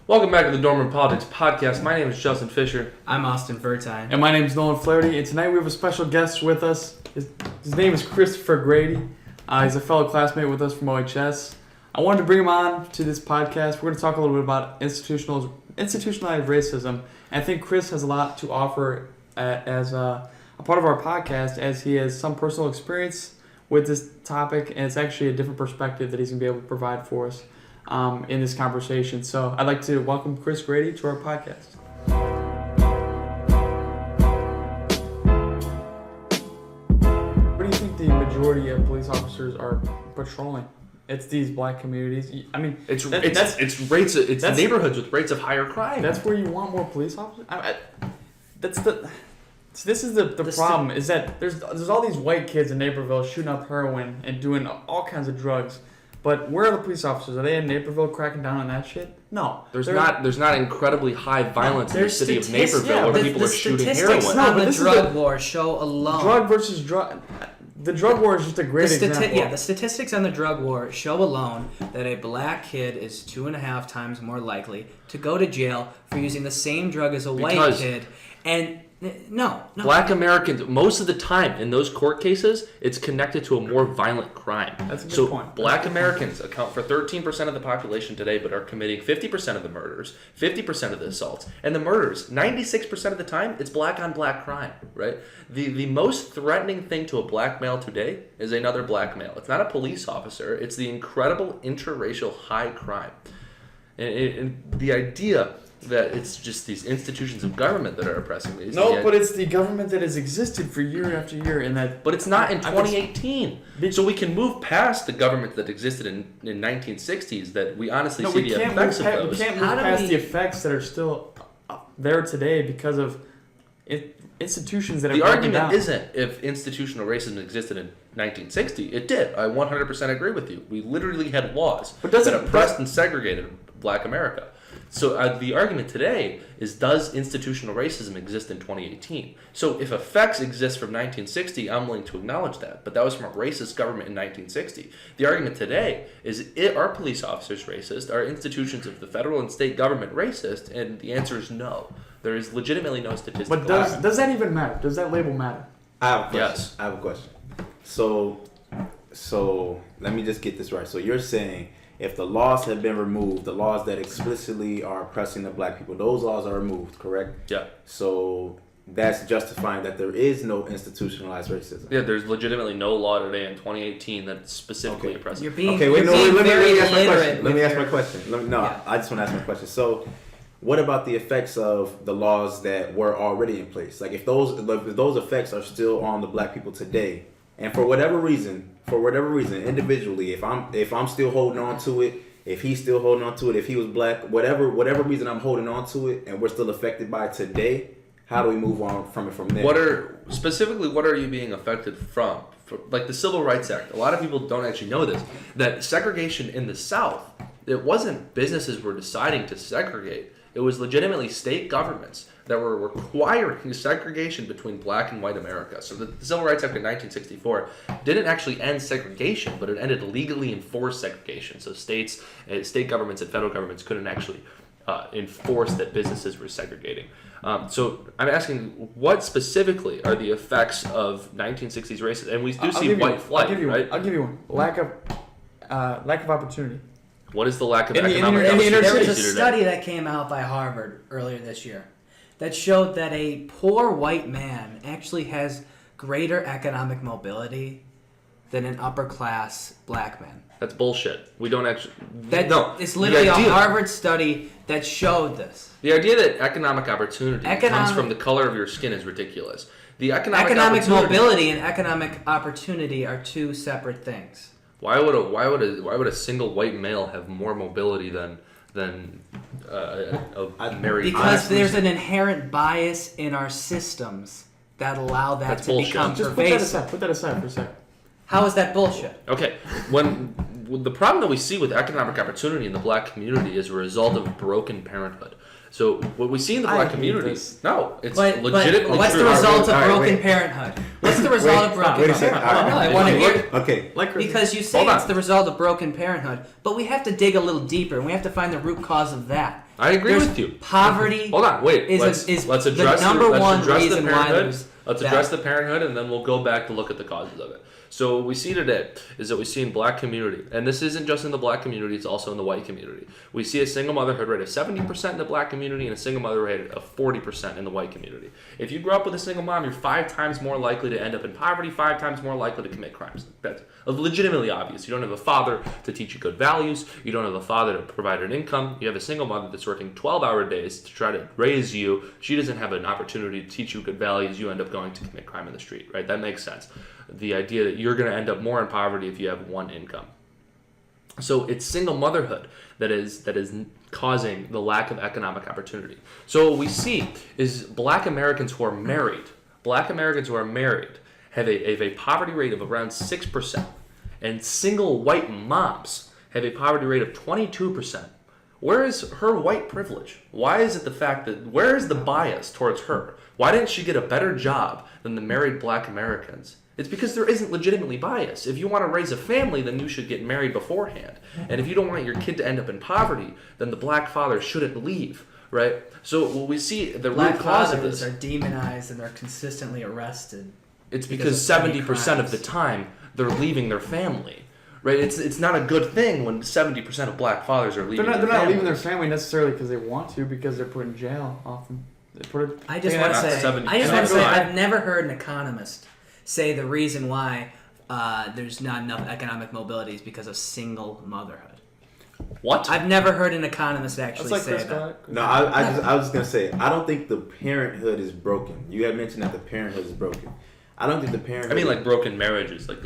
Welcome back to the Dormant Politics Podcast. My name is Justin Fisher. I'm Austin Vertine. And my name is Nolan Flaherty. And tonight we have a special guest with us. His name is Christopher Grady. He's a fellow classmate with us from OHS. I wanted to bring him on to this podcast. We're going to talk a little bit about institutionalized racism. And I think Chris has a lot to offer as a part of our podcast, as he has some personal experience with this topic. And it's actually a different perspective that he's going to be able to provide for us in this conversation. So I'd like to welcome Chris Grady to our podcast. What do you think the majority of police officers are patrolling? It's these black communities. I mean, it's neighborhoods with rates of higher crime. That's where you want more police officers. This is the problem. Is that there's all these white kids in Naperville shooting up heroin and doing all kinds of drugs. But where are the police officers? Are they in Naperville cracking down on that shit? No. There's not incredibly high violence in the city of Naperville where people are shooting heroin. The statistics on the drug war show alone. Drug versus drug. The drug war is just a great example. Yeah, the statistics on the drug war show alone that a black kid is 2.5 times more likely to go to jail for using the same drug as a white kid. And no. Black Americans, most of the time in those court cases, it's connected to a more violent crime. That's a good point. Black Americans account for 13% of the population today, but are committing 50% of the murders, 50% of the assaults, and the murders, 96% of the time, it's black on black crime, right? The most threatening thing to a black male today is another black male. It's not a police officer. It's the incredible interracial high crime. And the idea that it's just these institutions of government that are oppressing these. No, but it's the government that has existed for year after year, and that. But it's not in 2018. So we can move past the government that existed in 1960s. That we honestly see the effects of those. We can't move past the effects that are still there today because of institutions that have. The argument isn't if institutional racism existed in 1960. It did. I 100% agree with you. We literally had laws that oppressed and segregated Black America. So the argument today is, does institutional racism exist in 2018? So if effects exist from 1960, I'm willing to acknowledge that. But that was from a racist government in 1960. The argument today is, are police officers racist? Are institutions of the federal and state government racist? And the answer is no. There is legitimately no statistical. But does that even matter? Does that label matter? I have a question. Yes. I have a question. So let me just get this right. So you're saying, if the laws have been removed, the laws that explicitly are oppressing the black people, those laws are removed, correct? Yeah. So that's justifying that there is no institutionalized racism. Yeah, there's legitimately no law today in 2018 that's specifically oppressive. You're being very illiterate. Let me ask my question. I just want to ask my question. So what about the effects of the laws that were already in place? Like if those effects are still on the black people today, and for whatever reason, individually, if I'm still holding on to it, if he's still holding on to it, if he was black, whatever reason I'm holding on to it, and we're still affected by it today, how do we move on from it from there? What are you being affected from? Like the Civil Rights Act. A lot of people don't actually know this. That segregation in the South, it wasn't businesses were deciding to segregate. It was legitimately state governments that were requiring segregation between black and white America. So the Civil Rights Act of 1964 didn't actually end segregation, but it ended legally enforced segregation. So state governments and federal governments couldn't actually enforce that businesses were segregating. So I'm asking, what specifically are the effects of 1960s racism? And we do see white flight, right? I'll give you one. Lack of opportunity. What is the lack of economic opportunity? There was a study that came out by Harvard earlier this year that showed that a poor white man actually has greater economic mobility than an upper class black man. That's bullshit. We don't actually... It's literally a Harvard study that showed this. The idea that economic opportunity comes from the color of your skin is ridiculous. The economic mobility and economic opportunity are two separate things. Why would a single white male have more mobility than a married? Because there's an inherent bias in our systems that allow that to become pervasive. Put that aside for a second. How is that bullshit? Okay, when the problem that we see with economic opportunity in the black community is a result of broken parenthood. So what we see in the black community, it's legitimately what's true. the result of All right, broken wait. parenthood? What's the result of broken Wait a second. parenthood? All right. No, I want to hear. Okay. Because you say Hold on. it's the result of broken parenthood, but we have to dig a little deeper and we have to find the root cause of that. I agree There's with you. Poverty. Hold on, wait. Is Let's the address number let's one address reason the why parenthood. there's Let's that. address the parenthood, and then we'll go back to look at the causes of it. So what we see today is that we see in black community, and this isn't just in the black community, it's also in the white community. We see a single motherhood rate of 70% in the black community and a single mother rate of 40% in the white community. If you grow up with a single mom, you're 5 times more likely to end up in poverty, 5 times more likely to commit crimes. That's legitimately obvious. You don't have a father to teach you good values. You don't have a father to provide an income. You have a single mother that's working 12-hour days to try to raise you. She doesn't have an opportunity to teach you good values. You end up going to commit crime in the street, right? That makes sense. The idea that you're going to end up more in poverty if you have one income. So it's single motherhood that is causing the lack of economic opportunity. So what we see is black Americans who are married have a poverty rate of around 6%, and single white moms have a poverty rate of 22%. Where is her white privilege? Why is it the fact that, where is the bias towards her? Why didn't she get a better job than the married black Americans? It's because there isn't legitimately bias. If you want to raise a family, then you should get married beforehand. And if you don't want your kid to end up in poverty, then the black father shouldn't leave, right? So what we see, the Black root cause of fathers this, are demonized and they're consistently arrested. it's because because of petty 70% of crimes. the time they're leaving their family, right? It's not a good thing when 70% of black fathers are leaving They're their not leaving their families. family necessarily because they want to, because they're put in jail often. I just want to say, 70. I've never heard an economist say the reason why there's not enough economic mobility is because of single motherhood. What? I've never heard an economist actually That's like say Chris that. Scott. No, I was just gonna say I don't think the parenthood is broken. You had mentioned that the parenthood is broken. I don't think the parenthood. I mean, like broken marriages, like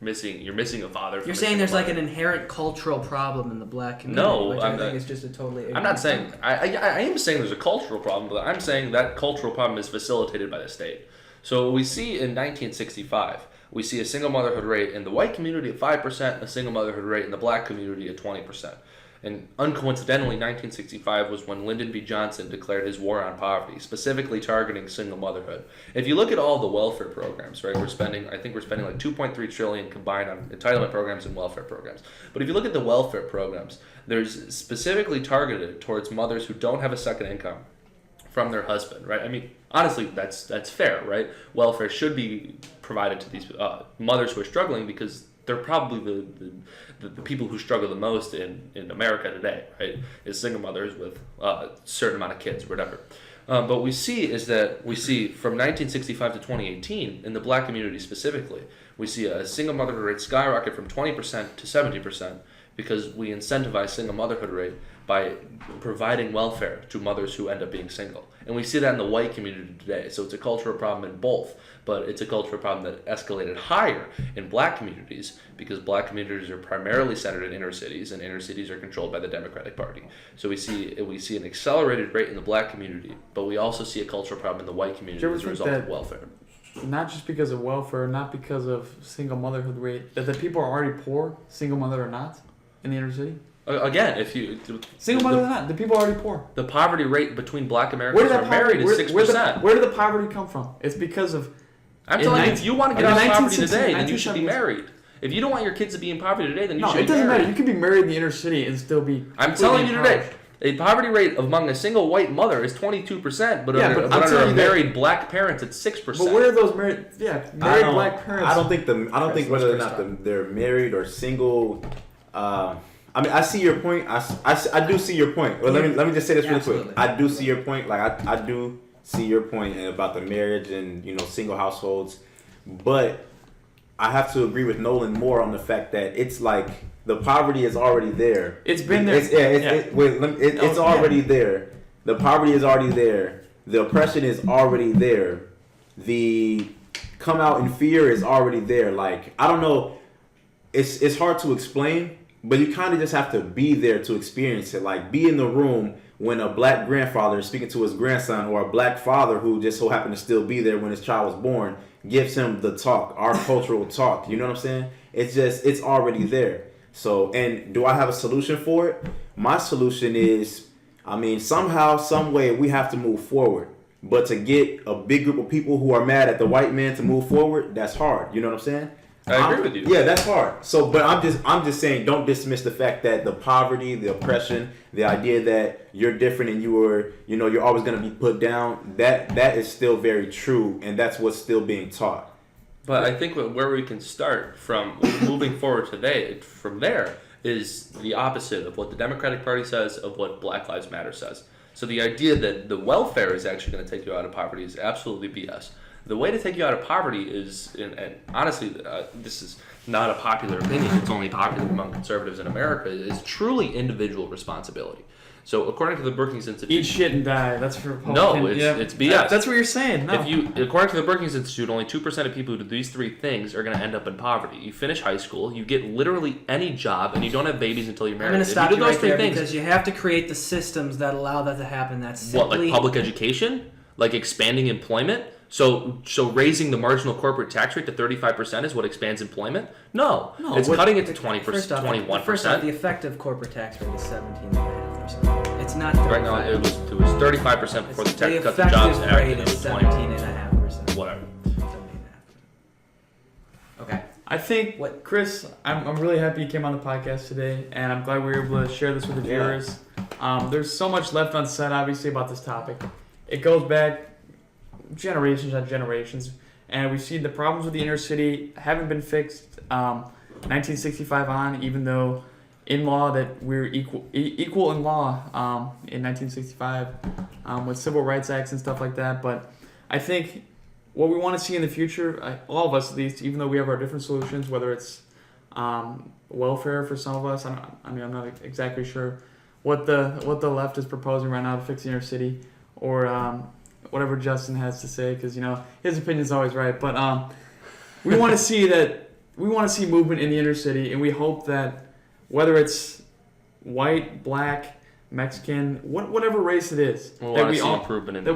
you're missing a father. You're saying there's like an inherent cultural problem in the black community, No, which I'm I think not- is just a totally. I'm not saying I am saying there's a cultural problem, but I'm saying that cultural problem is facilitated by the state. So we see in 1965, we see a single motherhood rate in the white community at 5%, and a single motherhood rate in the black community at 20%. And uncoincidentally, 1965 was when Lyndon B. Johnson declared his war on poverty, specifically targeting single motherhood. If you look at all the welfare programs, right, I think we're spending like 2.3 trillion combined on entitlement programs and welfare programs. But if you look at the welfare programs, there's specifically targeted towards mothers who don't have a second income from their husband, right? I mean, honestly, that's fair, right? Welfare should be provided to these mothers who are struggling because they're probably the people who struggle the most in America today, right? Is single mothers with a certain amount of kids or whatever. But we see from 1965 to 2018, in the black community specifically, we see a single motherhood rate skyrocket from 20% to 70% because we incentivize single motherhood rate by providing welfare to mothers who end up being single. And we see that in the white community today. So it's a cultural problem in both, but it's a cultural problem that escalated higher in black communities because black communities are primarily centered in inner cities, and inner cities are controlled by the Democratic Party. So we see an accelerated rate in the black community, but we also see a cultural problem in the white community Do you ever as a think result of that- welfare. Not just because of welfare, not because of single motherhood rate, that the people are already poor, single mother or not, in the inner city? Again, if you Single mother or not, the people are already poor. the poverty rate between black Americans who are married is 6%. Where did the poverty come from? It's because of I'm in telling you, 19 if you want to get in out of poverty 1960 today, then you should be 1970s. married. If you don't want your kids to be in poverty today, then you no. should It be doesn't married. matter. You could be married in the inner city and still be. I'm telling you today, a poverty rate among a single white mother is 22%, but Yeah, under, but but I'm under telling a you that- married black parents, it's 6%. But where are those married? Yeah, married black parents. I don't think whether or Chris not they're married or single. I mean, I see your point. I do see your point. Well, let me just say this really quick. Absolutely. I do see your point. Like I do see your point about the marriage and single households, but I have to agree with Nolan more on the fact that it's like the poverty is already there. It's been there. It's already there. The poverty is already there. The oppression is already there. The come out in fear is already there. Like, I don't know. It's hard to explain, but you kind of just have to be there to experience it. Like, be in the room when a black grandfather is speaking to his grandson, or a black father who just so happened to still be there when his child was born, gives him the talk, our cultural talk. You know what I'm saying? It's already there. So, and do I have a solution for it? My solution is, I mean, somehow, some way, we have to move forward. But to get a big group of people who are mad at the white man to move forward, that's hard. You know what I'm saying? I agree with you. Yeah, that's hard. So, but I'm just saying, don't dismiss the fact that the poverty, the oppression, the idea that you're different and you're always going to be put down. That is still very true, and that's what's still being taught. But I think where we can start from moving forward today, from there, is the opposite of what the Democratic Party says, of what Black Lives Matter says. So the idea that the welfare is actually going to take you out of poverty is absolutely BS. The way to take you out of poverty is, and honestly, this is not a popular opinion, it's only popular among conservatives in America, is truly individual responsibility. So according to the Brookings Institute... Eat shit and die. That's for Republican. No, it's BS. That's what you're saying. No. According to the Brookings Institute, only 2% of people who do these three things are going to end up in poverty. You finish high school, you get literally any job, and you don't have babies until you're married. I'm going to stop you right there because you have to create the systems that allow that to happen. That's simply... What, like public education? Like expanding employment? So raising the marginal corporate tax rate to 35% is what expands employment? No, it's cutting it to 20%, 21%. First off, the effective corporate tax rate is 17.5%. It's not 35%. Right now, it was 35% before the tax cut the jobs act. Rate is 17.5%. Whatever. 17.5%. Okay. I think, Chris, I'm really happy you came on the podcast today, and I'm glad we were able to share this with the viewers. There's so much left unsaid, obviously, about this topic. It goes back generations on generations, and we see the problems with the inner city haven't been fixed 1965 on, even though in law that we're equal in law in 1965 with civil rights acts and stuff like that. But I think what we want to see in the future, all of us at least, even though we have our different solutions, whether it's welfare for some of us, I'm not exactly sure what the left is proposing right now to fix the inner city, or whatever Justin has to say, because his opinion is always right. But we want to see movement in the inner city, and we hope that whether it's white, black, Mexican, whatever race it is, that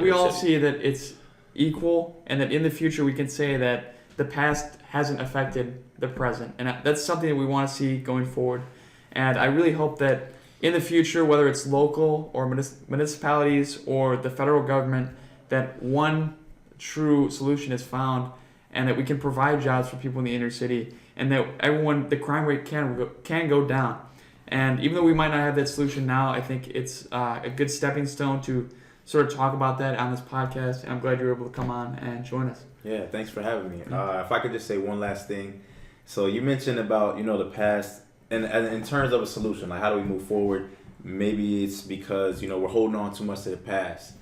we all see that it's equal, and that in the future we can say that the past hasn't affected the present, and that's something that we want to see going forward. And I really hope that in the future, whether it's local or municipalities or the federal government, that one true solution is found, and that we can provide jobs for people in the inner city, and that the crime rate can go down. And even though we might not have that solution now, I think it's a good stepping stone to sort of talk about that on this podcast, and I'm glad you were able to come on and join us. Yeah, thanks for having me. If I could just say one last thing. So you mentioned about, the past, and in terms of a solution, like how do we move forward? Maybe it's because, we're holding on too much to the past.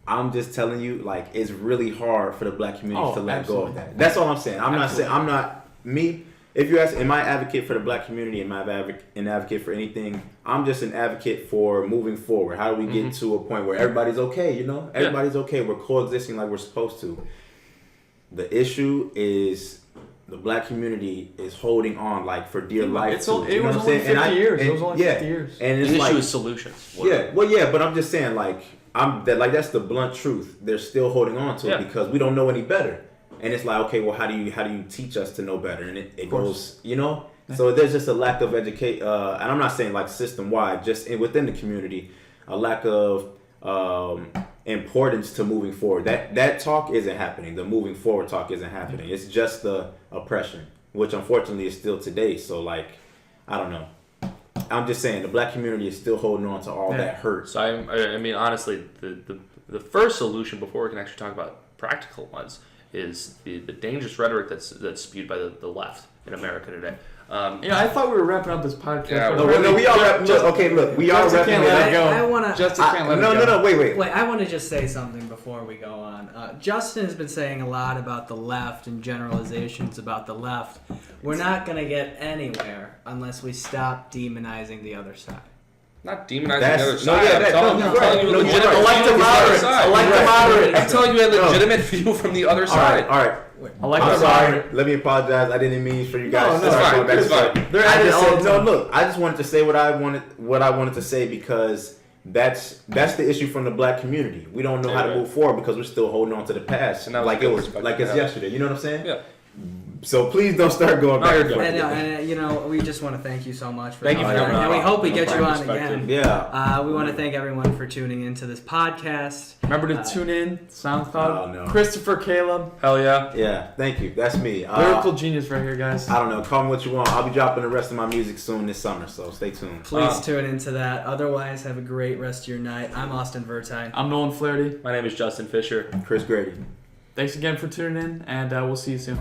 I'm just telling you, like, it's really hard for the black community to let go of that. That's all I'm saying. If you ask, am I an advocate for the black community? Am I an advocate for anything? I'm just an advocate for moving forward. How do we get to a point where everybody's okay, Everybody's okay. We're coexisting like we're supposed to. The issue is the black community is holding on like for dear life. It was only 50 years. It was only 50 years. And the issue is solutions. But I'm just saying, that's the blunt truth. They're still holding on to it because we don't know any better. And it's like, okay, well, how do you teach us to know better? And it goes, So there's just a lack of education, and I'm not saying like system wide, just within the community, a lack of importance to moving forward. That talk isn't happening. The moving forward talk isn't happening. It's just the oppression, which unfortunately is still today. So I don't know. I'm just saying the black community is still holding on to all that hurt. So I mean, honestly, the first solution before we can actually talk about practical ones is the dangerous rhetoric that's spewed by the left in America today. I thought we were wrapping up this podcast. Yeah, we are wrapping up. Okay, look, we are wrapping it up. I want to... Justin can't let it go. No, wait. Wait, I want to just say something before we go on. Justin has been saying a lot about the left and generalizations about the left. We're not going to get anywhere unless we stop demonizing the other side. Not demonizing the other side. I'm telling you a legitimate view from the other side. All right. I'm sorry. Let me apologize. I didn't mean for you guys. No, that's fine. I just wanted to say what I wanted to say because that's the issue from the black community. We don't know how to move forward because we're still holding on to the past, like it's yesterday. You know what I'm saying? Yeah. So please don't start going back. you're good. And we just want to thank you so much for Thank you for coming coming on. on. And we hope we No get you problem, on respected. again. Yeah. We want to thank everyone for tuning into this podcast. Remember to tune in, SoundCloud. Oh, no. Christopher Caleb, Hell yeah. Yeah. Thank you. That's me. lyrical genius right here, guys. I don't know. Call me what you want. I'll be dropping the rest of my music soon this summer, so stay tuned. Please tune into that. Otherwise, have a great rest of your night. I'm Austin Vertine. I'm Nolan Flaherty. My name is Justin Fisher. Chris Grady. Thanks again for tuning in, and we'll see you soon.